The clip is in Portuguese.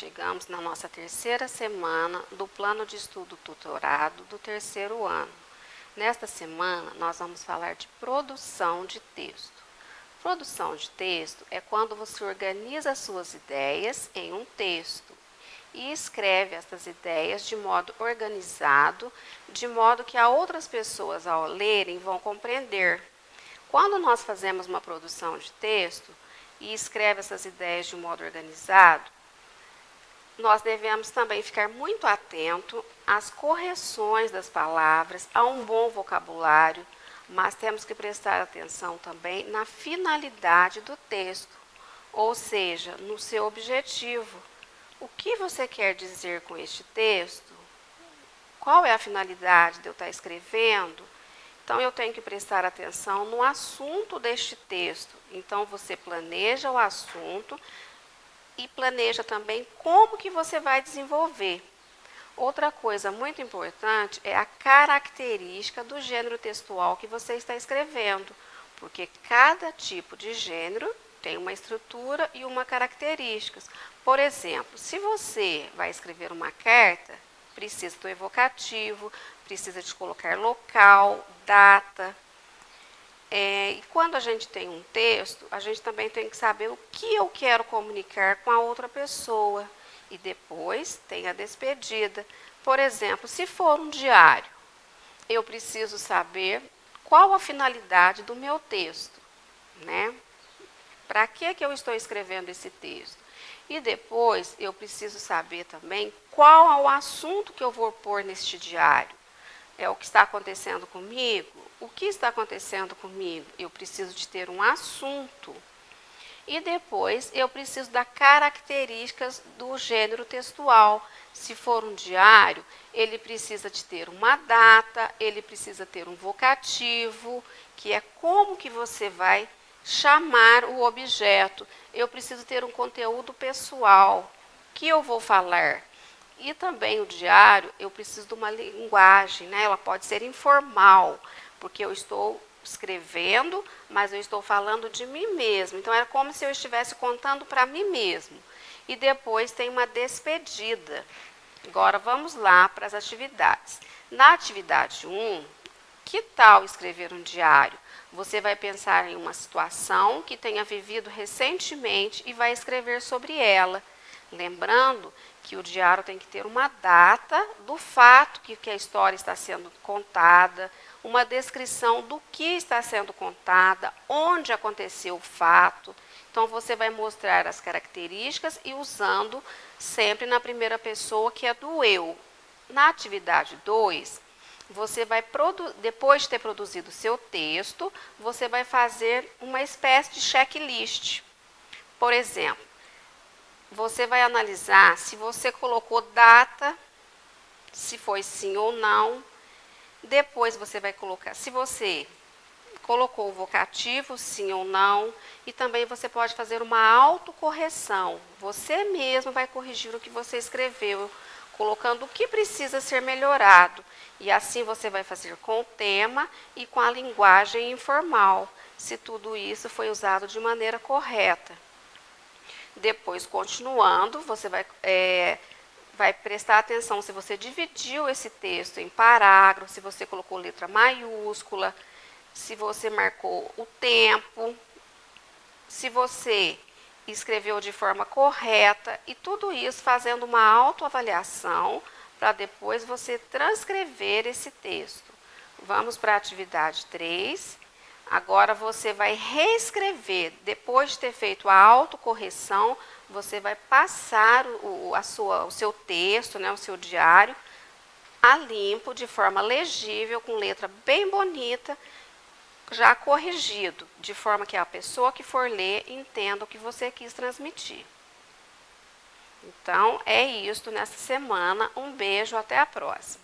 chegamos na nossa terceira semana do plano de estudo tutorado do terceiro ano. Nesta semana, nós vamos falar de produção de texto. Produção de texto é quando você organiza as suas ideias em um texto e escreve essas ideias de modo organizado, de modo que outras pessoas, ao lerem, vão compreender. Quando nós fazemos uma produção de texto e escreve essas ideias de modo organizado, nós devemos também ficar muito atento às correções das palavras, a um bom vocabulário, mas temos que prestar atenção também na finalidade do texto, ou seja, no seu objetivo. O que você quer dizer com este texto? Qual é a finalidade de eu estar escrevendo? Então, eu tenho que prestar atenção no assunto deste texto. Então, você planeja o assunto e planeja também como que você vai desenvolver. Outra coisa muito importante é a característica do gênero textual que você está escrevendo, porque cada tipo de gênero tem uma estrutura e uma característica. Por exemplo, se você vai escrever uma carta, precisa do evocativo, precisa de colocar local, data. E quando a gente tem um texto, a gente também tem que saber o que eu quero comunicar com a outra pessoa. E depois tem a despedida. Por exemplo, se for um diário, eu preciso saber qual a finalidade do meu texto, né? Para que eu estou escrevendo esse texto? E depois eu preciso saber também qual é o assunto que eu vou pôr neste diário. É o que está acontecendo comigo? O que está acontecendo comigo? Eu preciso de ter um assunto. E depois eu preciso das características do gênero textual. Se for um diário, ele precisa de ter uma data, ele precisa ter um vocativo, que é como que você vai chamar o objeto. Eu preciso ter um conteúdo pessoal. O que eu vou falar? E também o diário, eu preciso de uma linguagem, né? Ela pode ser informal, porque eu estou escrevendo, mas eu estou falando de mim mesmo. Então, é como se eu estivesse contando para mim mesmo. E depois tem uma despedida. Agora, vamos lá para as atividades. Na atividade 1, que tal escrever um diário? Você vai pensar em uma situação que tenha vivido recentemente e vai escrever sobre ela. Lembrando que o diário tem que ter uma data do fato que a história está sendo contada, uma descrição do que está sendo contada, onde aconteceu o fato. Então, você vai mostrar as características e usando sempre na primeira pessoa, que é do eu. Na atividade 2, você vai, depois de ter produzido o seu texto, você vai fazer uma espécie de checklist. Por exemplo, você vai analisar se você colocou data, se foi sim ou não. Depois você vai colocar se você colocou o vocativo, sim ou não. E também você pode fazer uma autocorreção. Você mesmo vai corrigir o que você escreveu, colocando o que precisa ser melhorado. E assim você vai fazer com o tema e com a linguagem informal, se tudo isso foi usado de maneira correta. Depois, continuando, você vai prestar atenção se você dividiu esse texto em parágrafos, se você colocou letra maiúscula, se você marcou o tempo, se você escreveu de forma correta, e tudo isso fazendo uma autoavaliação para depois você transcrever esse texto. Vamos para a atividade 3. Agora você vai reescrever, depois de ter feito a autocorreção, você vai passar o seu texto, né, o seu diário, a limpo, de forma legível, com letra bem bonita, já corrigido, de forma que a pessoa que for ler entenda o que você quis transmitir. Então, é isto nessa semana. Um beijo, até a próxima.